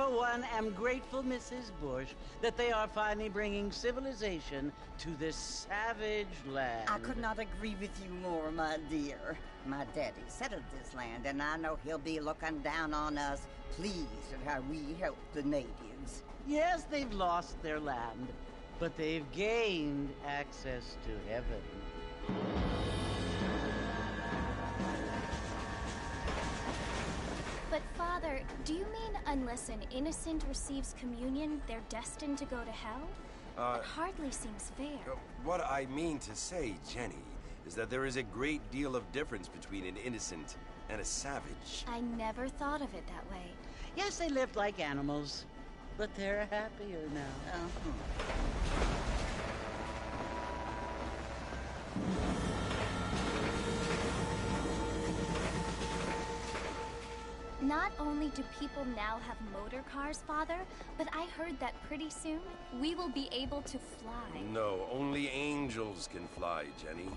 for one, am grateful, Mrs. Bush, that they are finally bringing civilization to this savage land. I could not agree with you more, my dear. My daddy settled this land, and I know he'll be looking down on us, pleased at how we help the natives. Yes, they've lost their land, but they've gained access to heaven. But, Father, do you mean unless an innocent receives communion, they're destined to go to hell? That hardly seems fair. What I mean to say, Jenny, is that there is a great deal of difference between an innocent and a savage. I never thought of it that way. Yes, they lived like animals, but they're happier now. Not only do people now have motor cars, Father, but I heard that pretty soon we will be able to fly. No, only angels can fly, Jenny.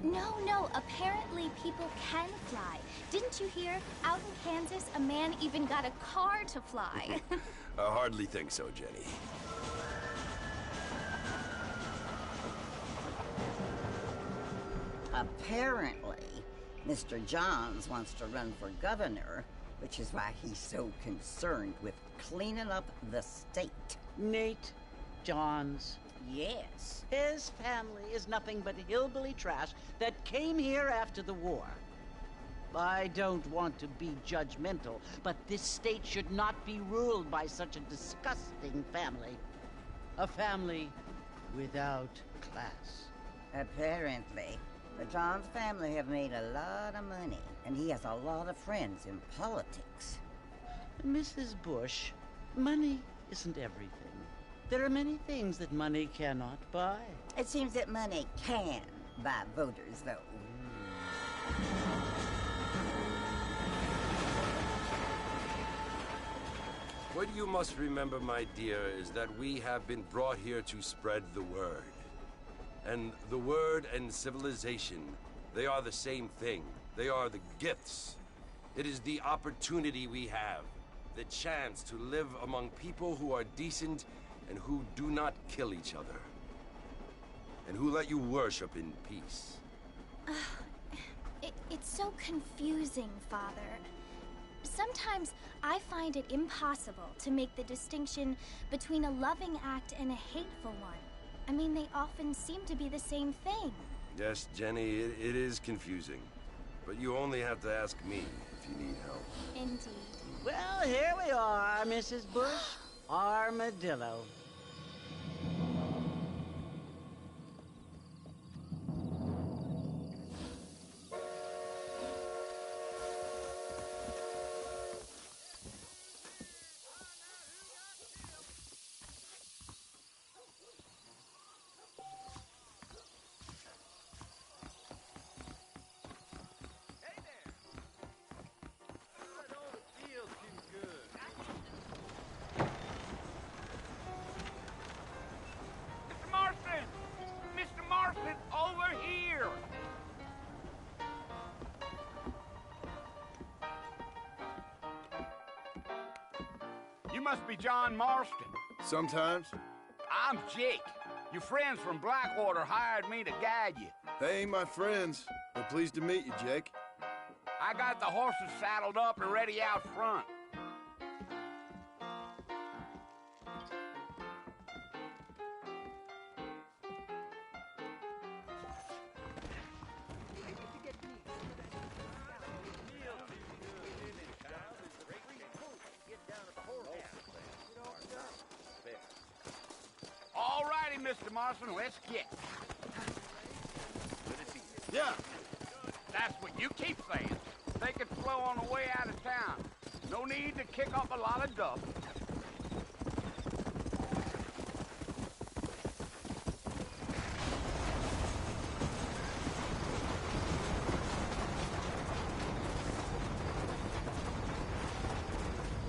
No, apparently people can fly. Didn't you hear? Out in Kansas, a man even got a car to fly. I hardly think so, Jenny. Apparently, Mr. Johns wants to run for governor, which is why he's so concerned with cleaning up the state. Nate Johns. Yes. His family is nothing but hillbilly trash that came here after the war. I don't want to be judgmental, but this state should not be ruled by such a disgusting family. A family without class. Apparently. The Johns family have made a lot of money, and he has a lot of friends in politics. Mrs. Bush, money isn't everything. There are many things that money cannot buy. It seems that money can buy voters, though. What you must remember, my dear, is that we have been brought here to spread the word. And the word and civilization, they are the same thing. They are the gifts. It is the opportunity we have, the chance to live among people who are decent and who do not kill each other, and who let you worship in peace. It's so confusing, Father. Sometimes I find it impossible to make the distinction between a loving act and a hateful one. I mean, they often seem to be the same thing. Yes, Jenny, it is confusing. But you only have to ask me if you need help. Indeed. Well, here we are, Mrs. Bush. Armadillo. Over here! You must be John Marston. Sometimes. I'm Jake. Your friends from Blackwater hired me to guide you. They ain't my friends, but pleased to meet you, Jake. I got the horses saddled up and ready out front. All righty, Mr. Marston, let's get. Yeah. That's what you keep saying. They could flow on the way out of town. No need to kick up a lot of dust.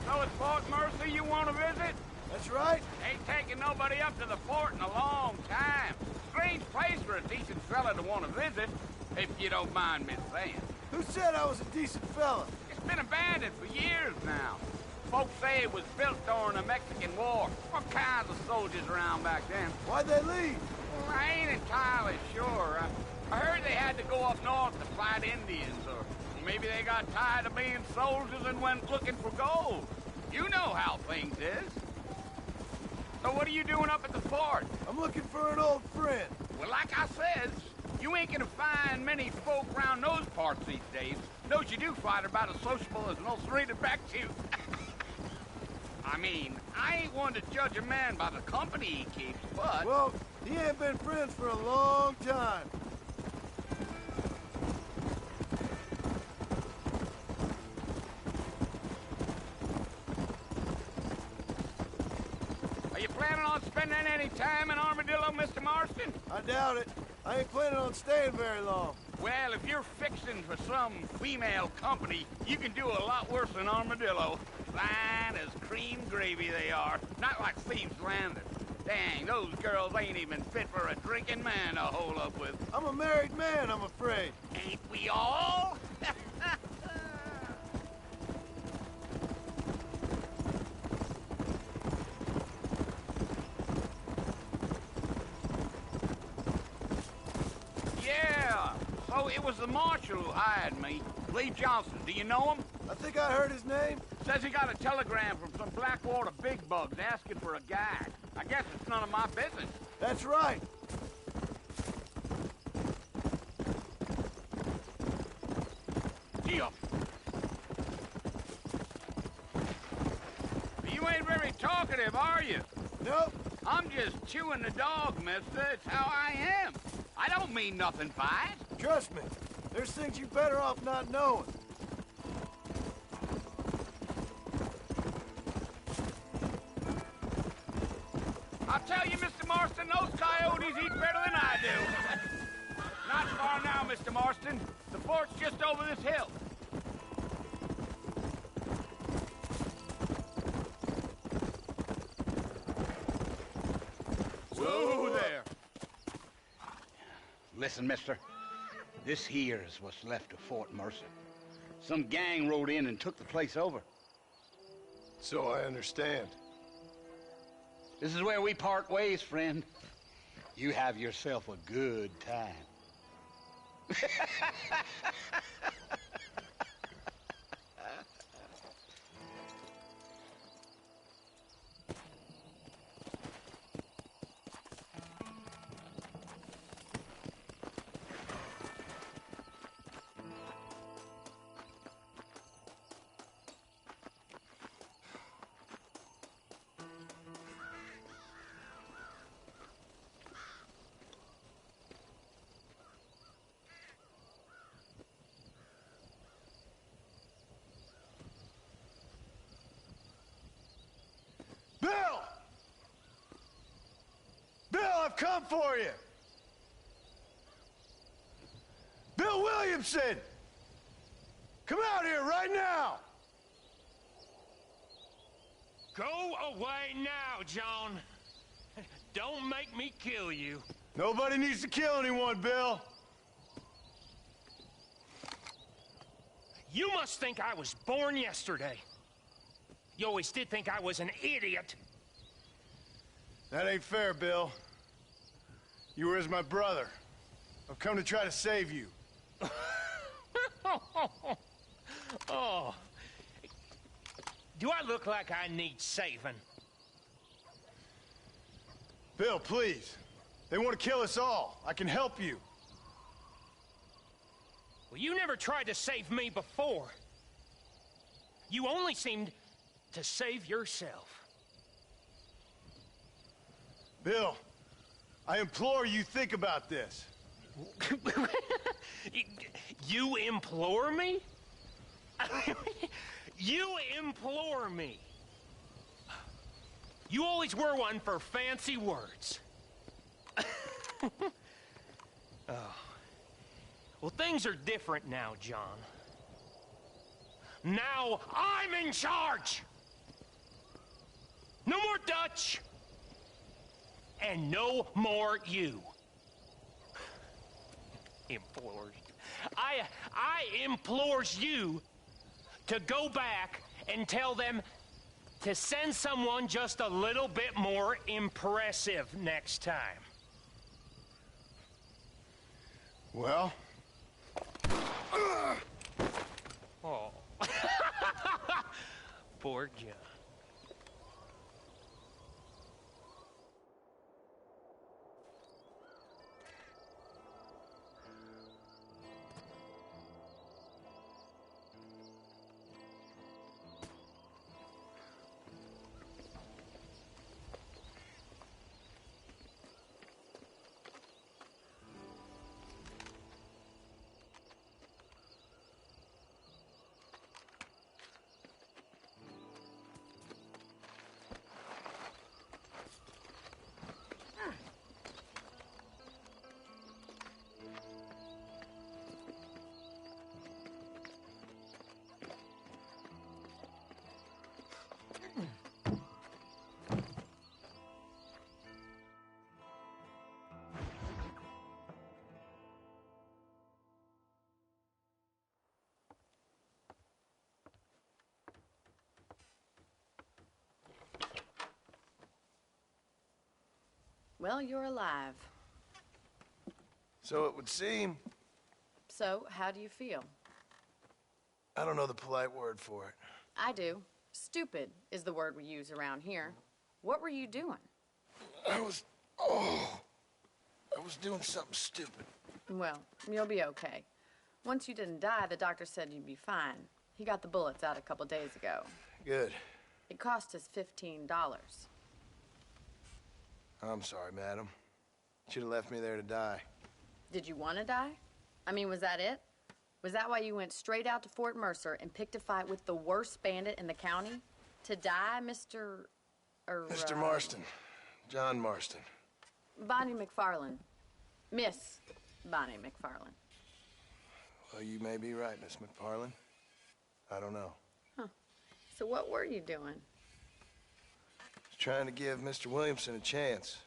So it's Fort Mercy you want to visit? That's right. Ain't taking nobody up to the fort in a long time. Strange place for a decent fella to want to visit, if you don't mind me saying. Who said I was a decent fella? It's been abandoned for years now. Folks say it was built during the Mexican War. All kinds of soldiers around back then. Why'd they leave? Well, I ain't entirely sure. I heard they had to go up north to fight Indians, or maybe they got tired of being soldiers and went looking for gold. You know how things is. So what are you doing up at the fort? I'm looking for an old friend. Well, like I said, you ain't gonna find many folk around those parts these days. Those you do find are about as sociable as an old serrated back tooth. I mean, I ain't one to judge a man by the company he keeps, but... Well, he ain't been friends for a long time. Are you planning on spending any time in Armadillo, Mr. Marston? I doubt it. I ain't planning on staying very long. Well, if you're fixing for some female company, you can do a lot worse than Armadillo. Fine as cream gravy they are. Not like Thieves Landing. Dang, those girls ain't even fit for a drinking man to hole up with. I'm a married man, I'm afraid. Ain't we all? Yeah, so it was the marshal who hired me. Lee Johnson, do you know him? I think I heard his name. Says he got a telegram from some Blackwater big bugs asking for a guide. I guess it's none of my business. That's right. Gee up. You ain't very talkative, are you? Nope. I'm just chewing the dog, mister. It's how I am. I don't mean nothing by it. Trust me. There's things you better off not knowing. I'll tell you, Mr. Marston, those coyotes eat better than I do. Not far now, Mr. Marston. The fort's just over this hill. Whoa there. Listen, mister. This here's what's left of Fort Mercer. Some gang rode in and took the place over. So I understand. This is where we part ways, friend. You have yourself a good time. Bill! Bill, I've come for you! Bill Williamson! Come out here right now! Go away now, John. Don't make me kill you. Nobody needs to kill anyone, Bill. You must think I was born yesterday. You always did think I was an idiot. That ain't fair, Bill. You were as my brother. I've come to try to save you. Oh. Do I look like I need saving? Bill, please. They want to kill us all. I can help you. Well, you never tried to save me before. You only seemed to save yourself. Bill, I implore you think about this. You implore me? You implore me. You always were one for fancy words. Oh. Well, things are different now, John. Now I'm in charge! No more Dutch! And no more you. Implores. I implores you to go back and tell them to send someone just a little bit more impressive next time. Well? Oh. Poor John. Well, you're alive. So it would seem. So, how do you feel? I don't know the polite word for it. I do. Stupid is the word we use around here. What were you doing? I was doing something stupid. Well, you'll be okay. Once you didn't die, the doctor said you'd be fine. He got the bullets out a couple days ago. Good. It cost us $15. I'm sorry, madam. Should have left me there to die. Did you want to die? I mean, was that it? Was that why you went straight out to Fort Mercer and picked a fight with the worst bandit in the county? To die, Mr. Mr. Marston. John Marston. Bonnie McFarland. Miss Bonnie McFarland. Well, you may be right, Miss McFarland. I don't know. Huh. So what were you doing? Trying to give Mr. Williamson a chance.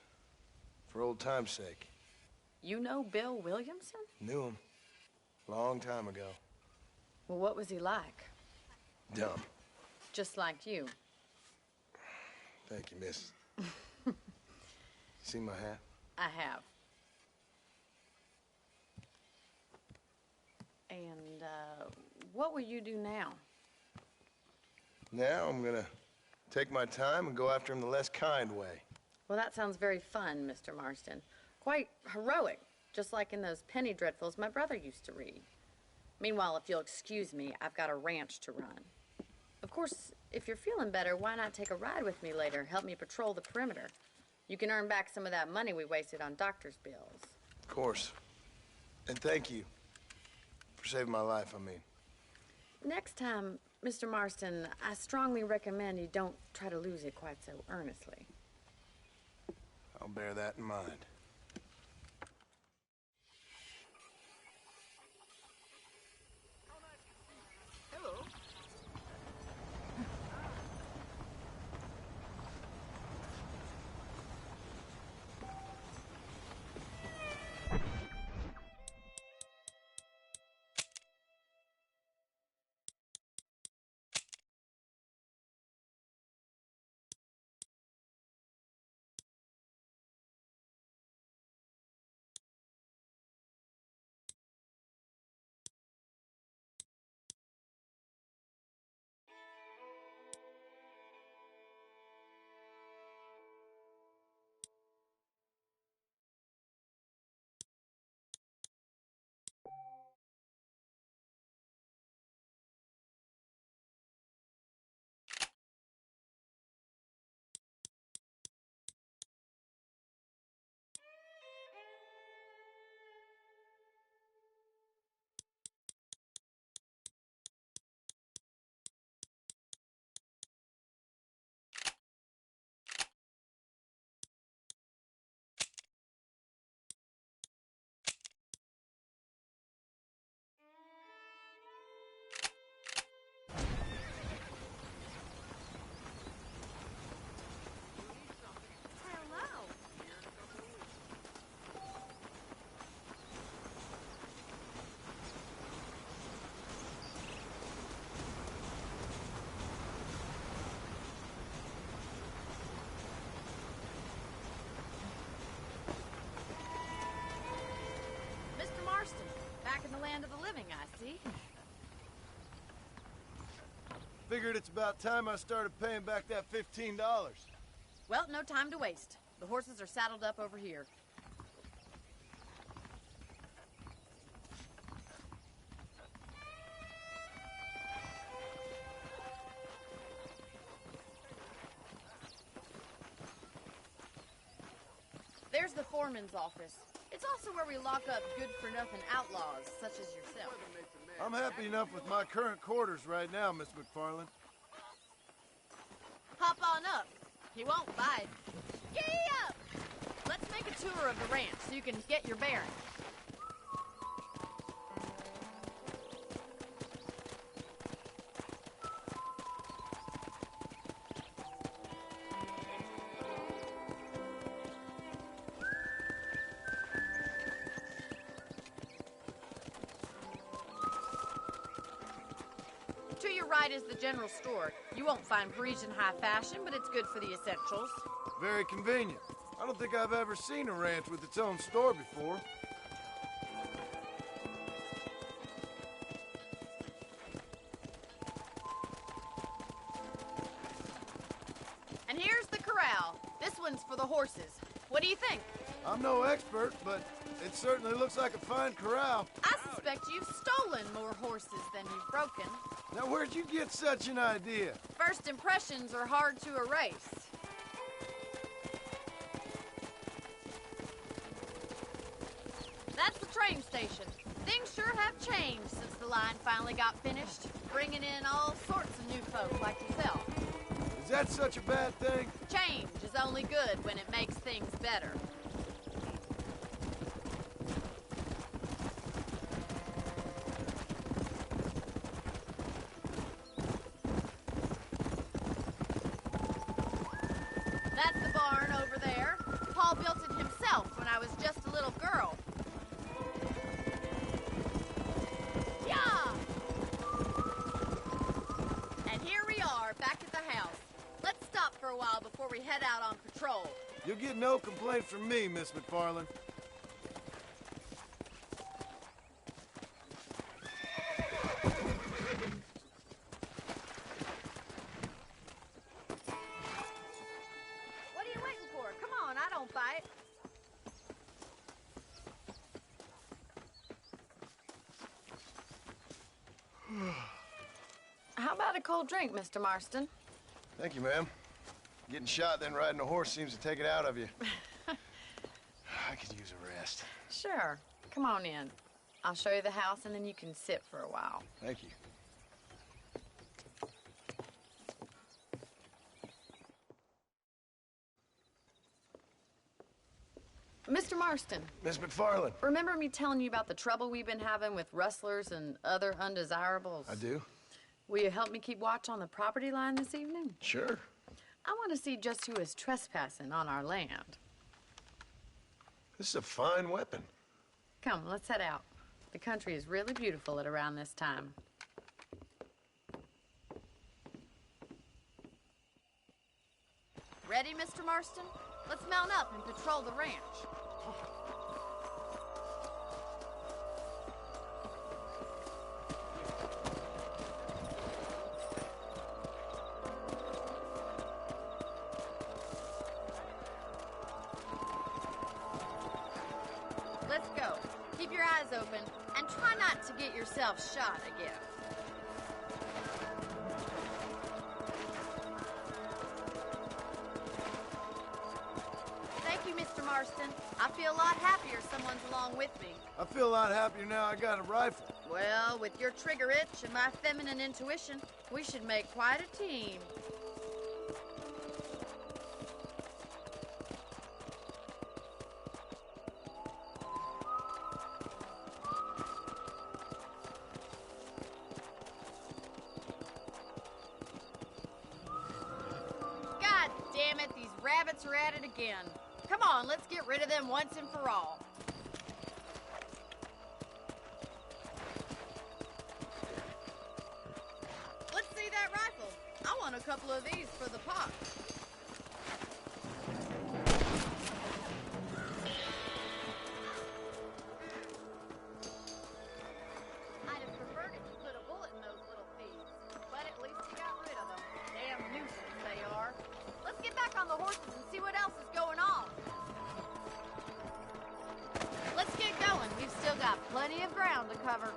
For old time's sake. You know Bill Williamson? Knew him. Long time ago. Well, what was he like? Dumb. Just like you. Thank you, miss. See my hat? I have. And, what will you do now? Now I'm gonna take my time and go after him the less kind way. Well, that sounds very fun, Mr. Marston. Quite heroic, just like in those penny dreadfuls my brother used to read. Meanwhile, if you'll excuse me, I've got a ranch to run. Of course, if you're feeling better, why not take a ride with me later? Help me patrol the perimeter. You can earn back some of that money we wasted on doctor's bills. Of course. And thank you for saving my life, I mean. Next time, Mr. Marston, I strongly recommend you don't try to lose it quite so earnestly. I'll bear that in mind. See? Figured it's about time I started paying back that $15. Well, no time to waste. The horses are saddled up over here. There's the foreman's office. It's also where we lock up good-for-nothing outlaws, such as yourself. I'm happy enough with my current quarters right now, Miss McFarland. Hop on up. He won't bite. Giddy up! Let's make a tour of the ranch so you can get your bearings. To your right is the general store. You won't find Parisian high fashion, but it's good for the essentials. Very convenient. I don't think I've ever seen a ranch with its own store before. And here's the corral. This one's for the horses. What do you think? I'm no expert, but it certainly looks like a fine corral. I suspect you've stolen more horses than you've broken. Now, where'd you get such an idea? First impressions are hard to erase. That's the train station. Things sure have changed since the line finally got finished, bringing in all sorts of new folk like yourself. Is that such a bad thing? Change is only good when it makes things better. That's the barn over there. Paul built it himself when I was just a little girl. Yeah! And here we are, back at the house. Let's stop for a while before we head out on patrol. You'll get no complaint from me, Miss McFarland. What are you waiting for? Come on, I don't bite. How about a cold drink, Mr. Marston? Thank you, ma'am. Getting shot, then riding a horse seems to take it out of you. I could use a rest. Sure. Come on in. I'll show you the house, and then you can sit for a while. Thank you. Mr. Marston, Miss McFarland. remember me telling you about the trouble we've been having with rustlers and other undesirables? I do? Will you help me keep watch on the property line this evening? Sure. I want to see just who is trespassing on our land. This is a fine weapon. Come, let's head out. The country is really beautiful at around this time. Ready, Mr. Marston? Let's mount up and patrol the ranch. Let's go. Keep your eyes open and try not to get yourself shot again. Thank you, Mr. Marston. I feel a lot happier someone's along with me. I feel a lot happier now I got a rifle. Well, with your trigger itch and my feminine intuition, we should make quite a team. God damn it, these rabbits are at it again. Come on, let's get rid of them once and for all. Let's see that rifle. I want a couple of these for the pot. I'd have ground to cover.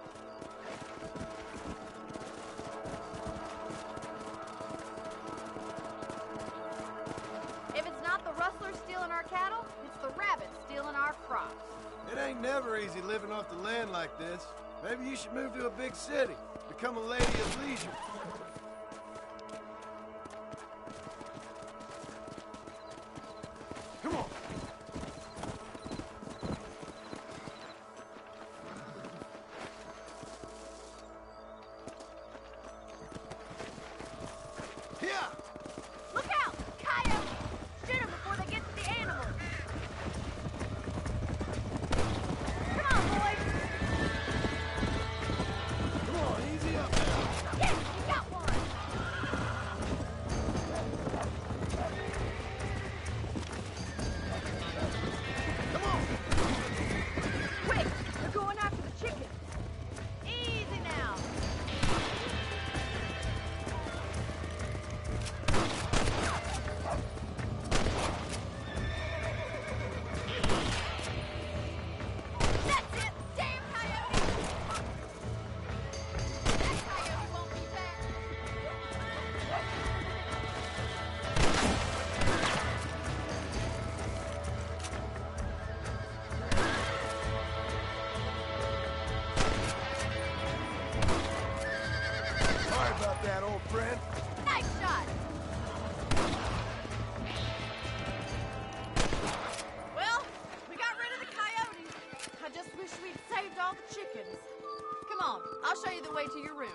If it's not the rustlers stealing our cattle, it's the rabbits stealing our crops. It ain't never easy living off the land like this. Maybe you should move to a big city. Become a lady of leisure. Come on. Here! Look out! Coyotes! Shoot them before they get to the animals! Come on, boys! Come on, easy up now. Yes, you got one! Come on! Quick! They're going after the chickens! Easy now! That's it! Damn coyote! That coyote won't be back! Sorry about that, old friend. Nice shot! Well, we got rid of the coyotes. I just wish we'd saved all the chickens. Come on, I'll show you the way to your room.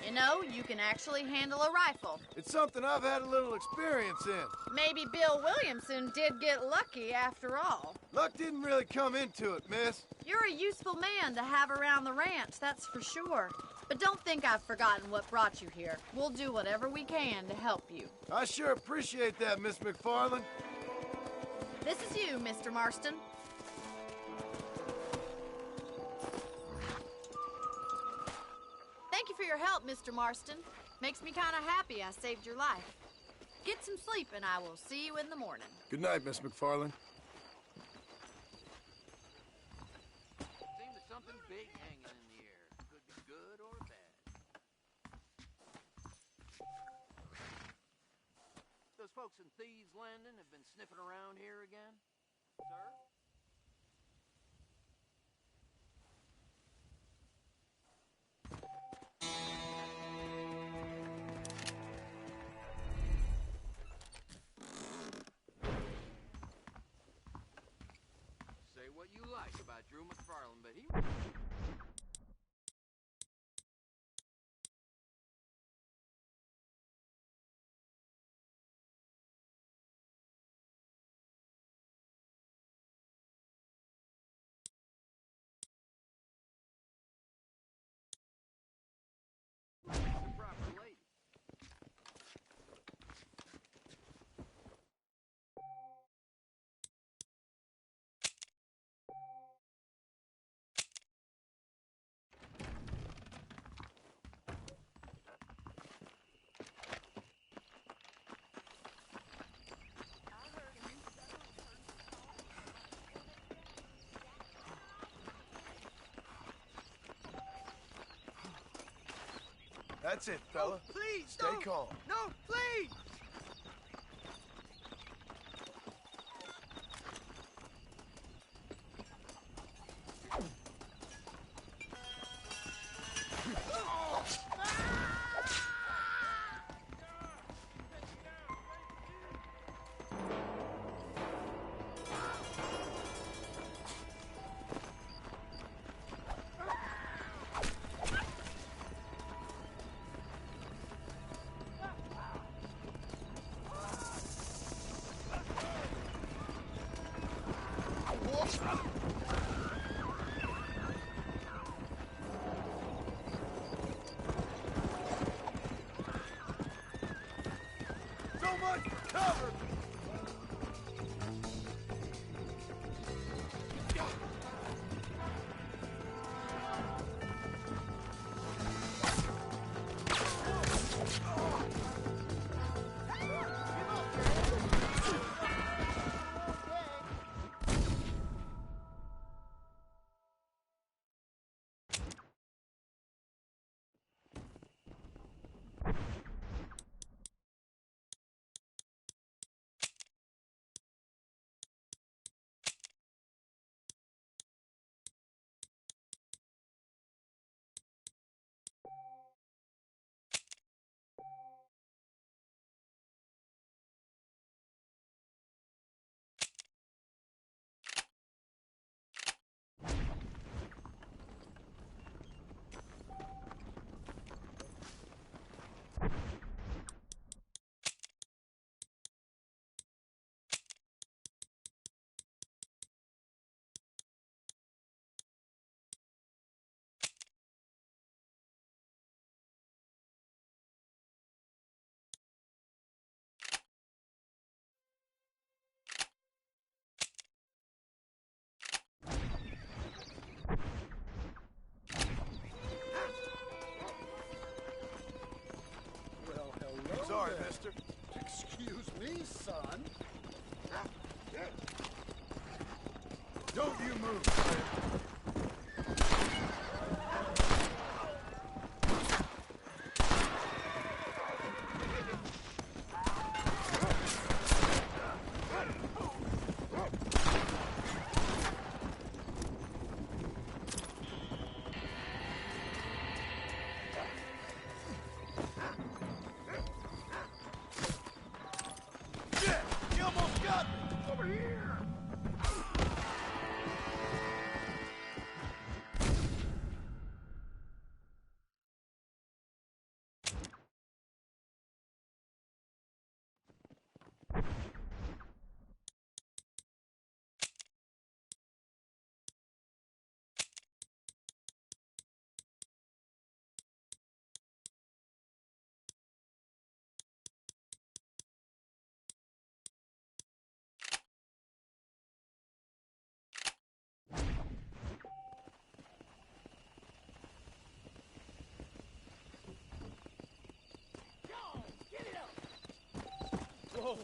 You know, you can actually handle a rifle. It's something I've had a little experience in. Maybe Bill Williamson did get lucky after all. Luck didn't really come into it, miss. You're a useful man to have around the ranch, that's for sure. But don't think I've forgotten what brought you here. We'll do whatever we can to help you. I sure appreciate that, Miss McFarland. This is you, Mr. Marston. Thank you for your help, Mr. Marston. Makes me kind of happy I saved your life. Get some sleep and I will see you in the morning. Good night, Miss McFarland. Seems there's something big hanging in the air. Could be good or bad. Those folks in Thieves Landing have been sniffing around here again? Sir? Say what you like about Drew McFarland, but he... the proper lady. That's it, fella. Please, Stay calm. No, please! So much cover! Buster. Excuse me, son. Don't you move, Fred. You almost got me! Over here! Whoa!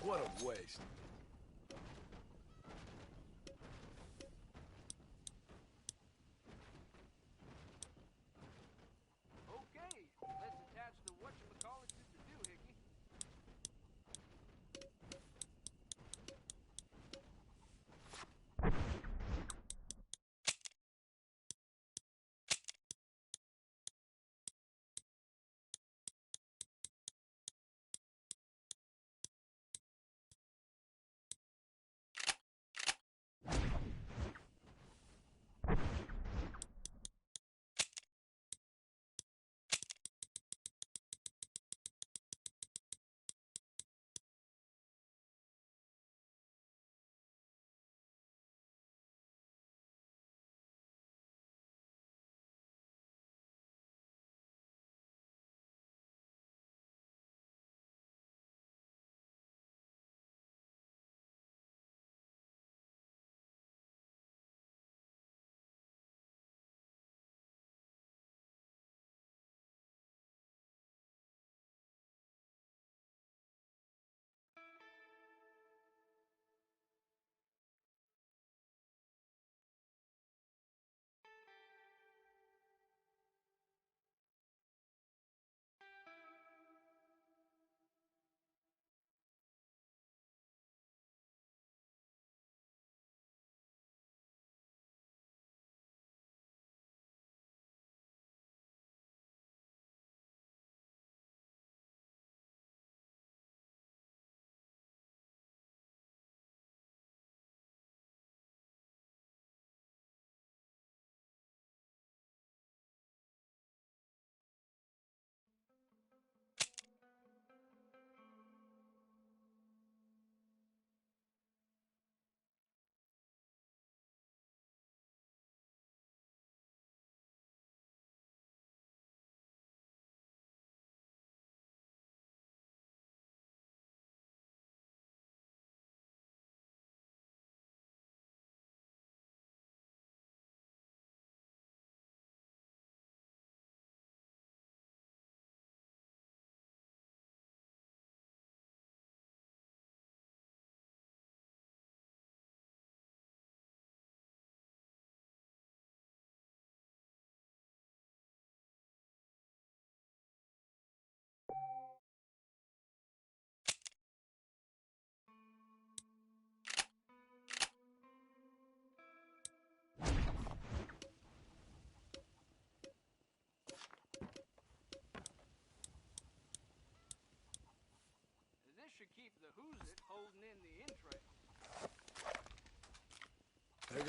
What a waste.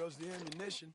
goes the ammunition.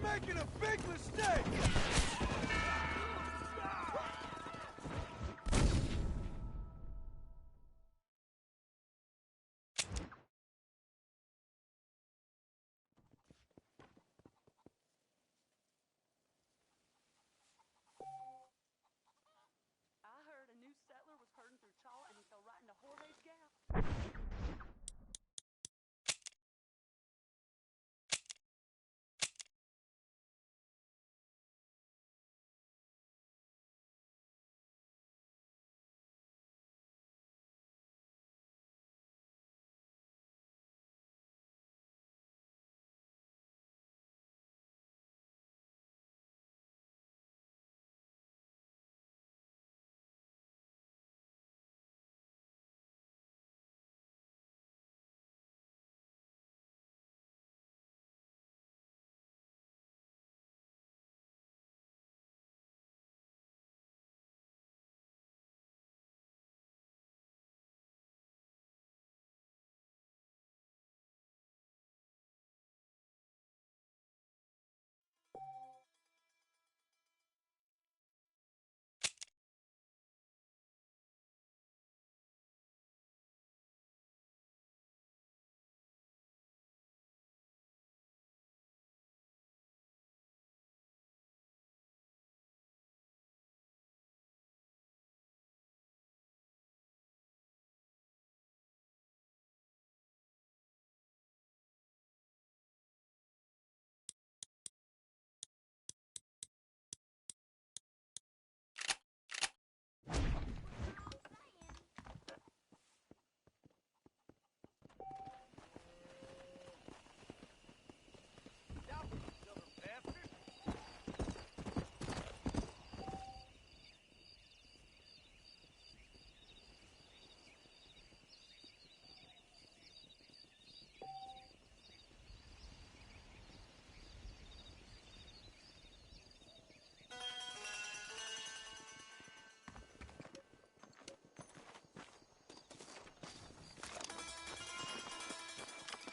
Making a big mistake! I heard a new settler was herding through Chaw and he fell right into Jorge's Gap.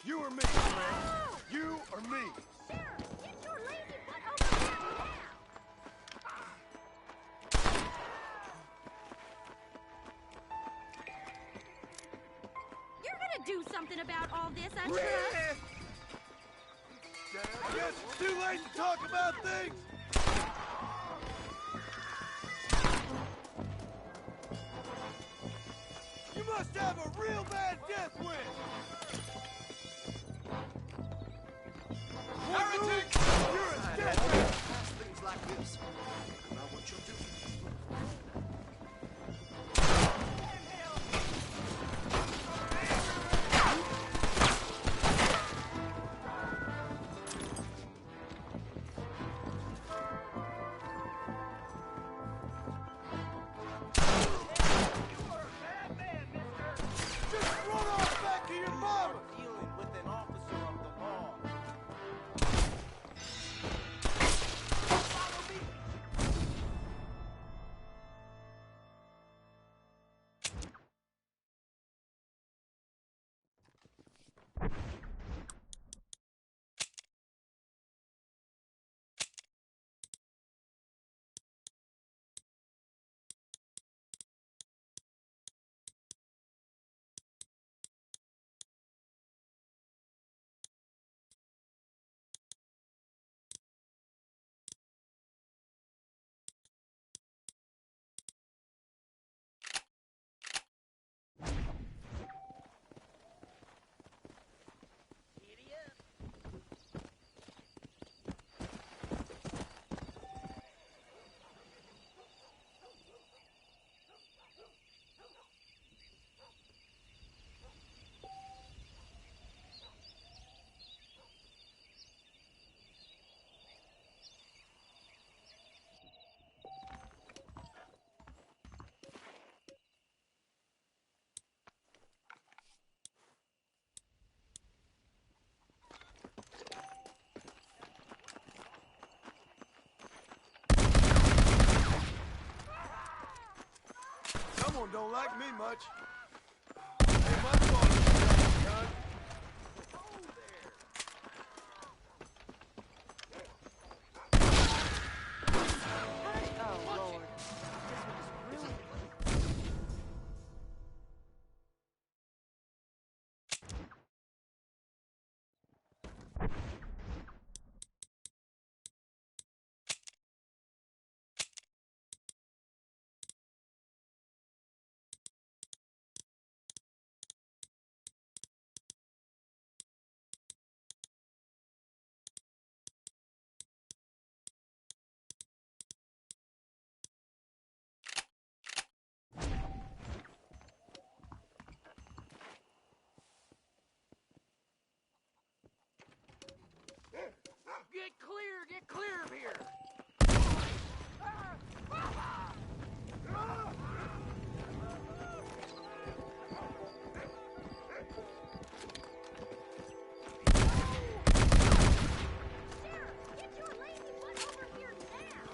You or me, friend? You or me? Sheriff, get your lazy butt over here now! You're gonna do something about all this, I trust. I guess it's too late to talk about things. You must have a real bad death wish. Heretic! You're a dead man! Things like this. Not what you'll do. Just run off back to your mom! don't like me much. Ain't my fault if you got a gun. Oh, Lord. This one is ruined. Get clear of here! Get your lazy butt over here now!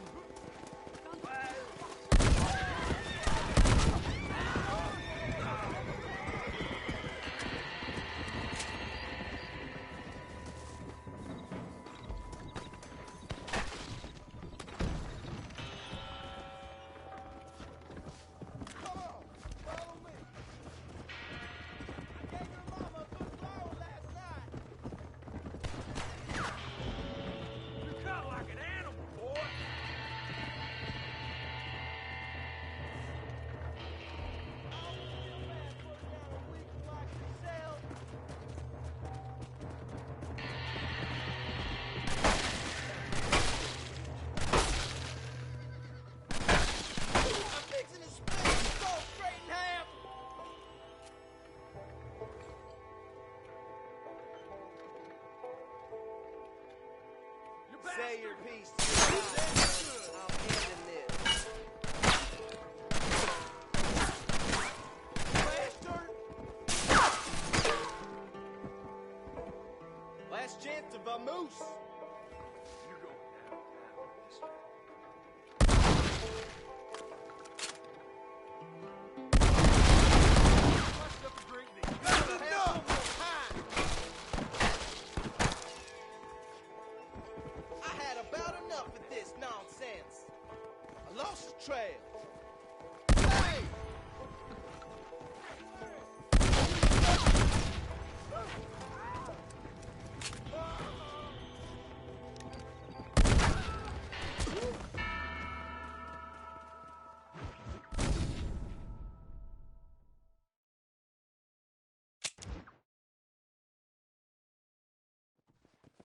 Say your piece to your eyes. I'm ending this. Last chance to vamoose. You go down, mister. I had about enough of this nonsense. I lost the trail.